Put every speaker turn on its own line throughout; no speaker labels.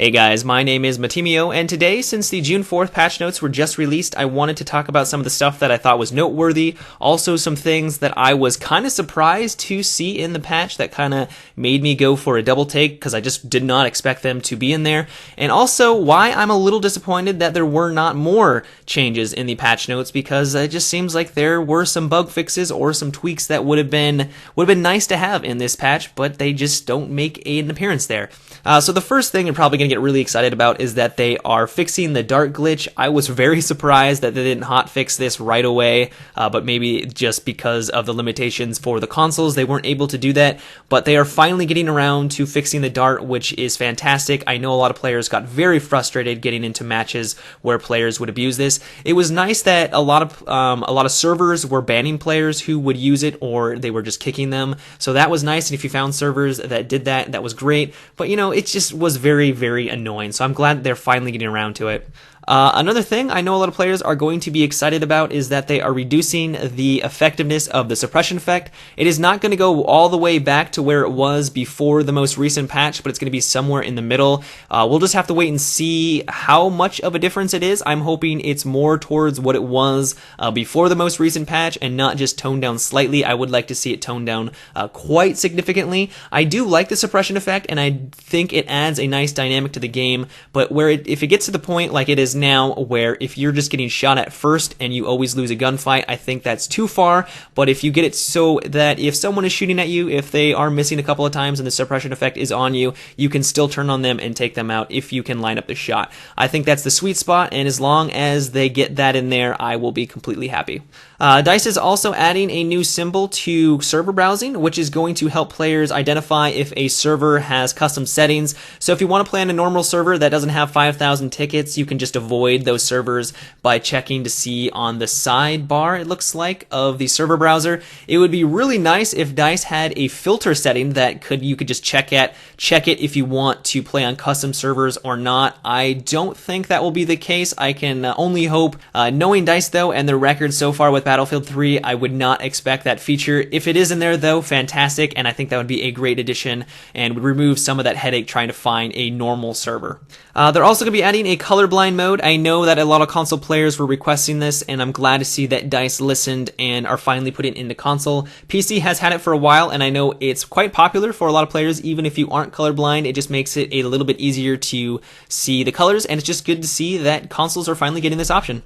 Hey guys, my name is Matimio, and today, since the June 4th patch notes were just released, I wanted to talk about some of the stuff that I thought was noteworthy, also some things that I was kind of surprised to see in the patch that kind of made me go for a double take, because I just did not expect them to be in there, and also why I'm a little disappointed that there were not more changes in the patch notes, because it just seems like there were some bug fixes or some tweaks that would have been nice to have in this patch, but they just don't make an appearance there. So the first thing you're probably going to get really excited about is that they are fixing the dart glitch. I was very surprised that they didn't hotfix this right away, but maybe just because of the limitations for the consoles, they weren't able to do that. But they are finally getting around to fixing the dart, which is fantastic. I know a lot of players got very frustrated getting into matches where players would abuse this. It was nice that a lot of servers were banning players who would use it, or they were just kicking them. So that was nice, and if you found servers that did that, that was great. But you know, it just was very, very annoying. So I'm glad they're finally getting around to it. Another thing I know a lot of players are going to be excited about is that they are reducing the effectiveness of the suppression effect. It is not going to go all the way back to where it was before the most recent patch, but it's going to be somewhere in the middle. We'll just have to wait and see how much of a difference it is. I'm hoping it's more towards what it was before the most recent patch and not just toned down slightly. I would like to see it toned down quite significantly. I do like the suppression effect, and I think it adds a nice dynamic to the game, but if it gets to the point like it is now, where if you're just getting shot at first and you always lose a gunfight, I think that's too far. But if you get it so that if someone is shooting at you, if they are missing a couple of times and the suppression effect is on you, you can still turn on them and take them out if you can line up the shot. I think that's the sweet spot, and as long as they get that in there, I will be completely happy. DICE is also adding a new symbol to server browsing, which is going to help players identify if a server has custom settings. So if you want to play on a normal server that doesn't have 5,000 tickets, you can just avoid those servers by checking to see on the sidebar, it looks like, of the server browser. It would be really nice if DICE had a filter setting that you could just check it if you want to play on custom servers or not. I don't think that will be the case. I can only hope. Knowing DICE though, and their record so far with Battlefield 3, I would not expect that feature. If it is in there though, fantastic, and I think that would be a great addition and would remove some of that headache trying to find a normal server. They're also going to be adding a colorblind mode. I know that a lot of console players were requesting this, and I'm glad to see that DICE listened and are finally putting it into console. PC has had it for a while, and I know it's quite popular for a lot of players. Even if you aren't colorblind, it just makes it a little bit easier to see the colors, and it's just good to see that consoles are finally getting this option.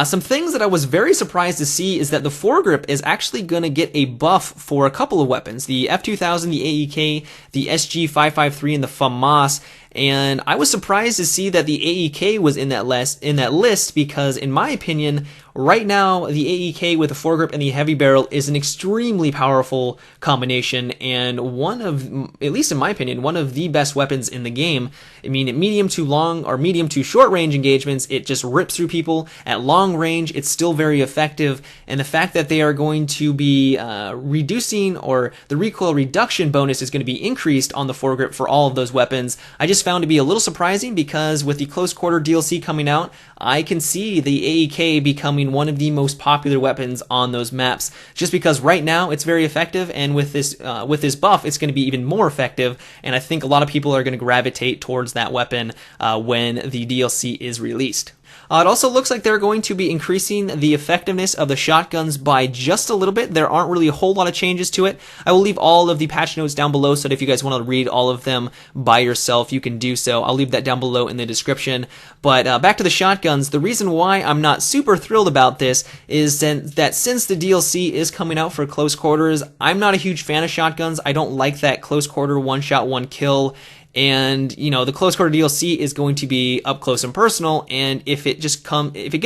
Some things that I was very surprised to see is that the foregrip is actually going to get a buff for a couple of weapons. The F2000, the AEK, the SG553, and the FAMAS. And I was surprised to see that the AEK was in that list because, in my opinion, right now the AEK with the foregrip and the heavy barrel is an extremely powerful combination, and one of, at least in my opinion, one of the best weapons in the game. I mean, at medium to long or medium to short range engagements, it just rips through people. At long range, it's still very effective, and the fact that they are going to be reducing, or the recoil reduction bonus is going to be increased on the foregrip for all of those weapons, I just found to be a little surprising, because with the close quarter DLC coming out, I can see the AEK becoming one of the most popular weapons on those maps, just because right now it's very effective, and with this buff, it's going to be even more effective, and I think a lot of people are going to gravitate towards that weapon when the DLC is released. It also looks like they're going to be increasing the effectiveness of the shotguns by just a little bit. There aren't really a whole lot of changes to it. I will leave all of the patch notes down below, so that if you guys want to read all of them by yourself, you can do so. I'll leave that down below in the description. But back to the shotguns, the reason why I'm not super thrilled about this is that since the DLC is coming out for close quarters, I'm not a huge fan of shotguns. I don't like that close quarter one shot, one kill. And, you know, the close quarter DLC is going to be up close and personal, and if it gets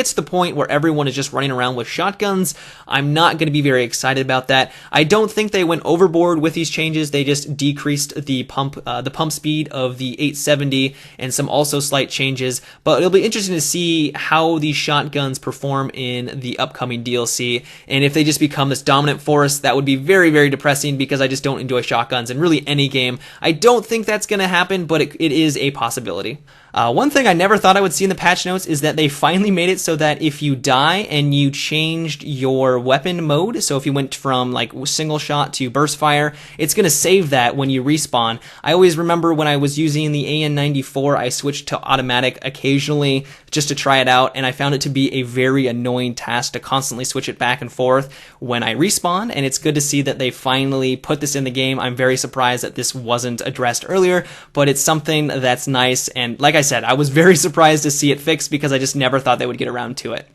to the point where everyone is just running around with shotguns, I'm not going to be very excited about that. I don't think they went overboard with these changes. They just decreased the pump speed of the 870 and some also slight changes, but it'll be interesting to see how these shotguns perform in the upcoming DLC, and if they just become this dominant force, that would be very, very depressing, because I just don't enjoy shotguns in really any game. I don't think that's going to happen, but it is a possibility. One thing I never thought I would see in the patch notes is that they finally made it so that if you die and you changed your weapon mode, so if you went from like single shot to burst fire, it's going to save that when you respawn. I always remember when I was using the AN94, I switched to automatic occasionally just to try it out, and I found it to be a very annoying task to constantly switch it back and forth when I respawn, and it's good to see that they finally put this in the game. I'm very surprised that this wasn't addressed earlier, but it's something that's nice, and like I said, I was very surprised to see it fixed because I just never thought they would get around to it.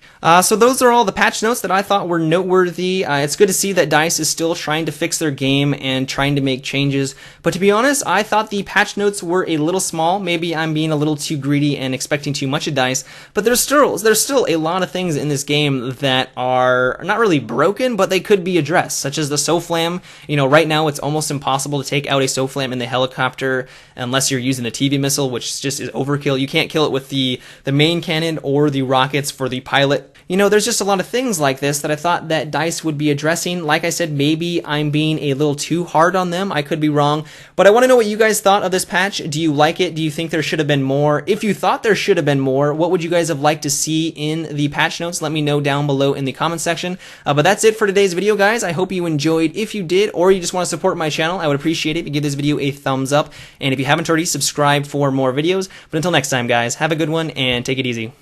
So those are all the patch notes that I thought were noteworthy. It's good to see that DICE is still trying to fix their game and trying to make changes, but to be honest, I thought the patch notes were a little small. Maybe I'm being a little too greedy and expecting too much of DICE, but there's still a lot of things in this game that are not really broken, but they could be addressed, such as the SOFLAM. You know, right now it's almost impossible to take out a SOFLAM in the helicopter unless you're using the TV missile, which just is overkill. You can't kill it with the main cannon or the rockets for the pilot. You know, there's just a lot of things like this that I thought that DICE would be addressing. Like I said, maybe I'm being a little too hard on them. I could be wrong, but I want to know what you guys thought of this patch. Do you like it? Do you think there should have been more? If you thought there should have been more, what would you guys have liked to see in the patch notes? Let me know down below in the comment section. But that's it for today's video, guys. I hope you enjoyed. If you did, or you just want to support my channel, I would appreciate it if you give this video a thumbs up. And if you haven't already, subscribe for more videos. But until next time, guys, have a good one and take it easy.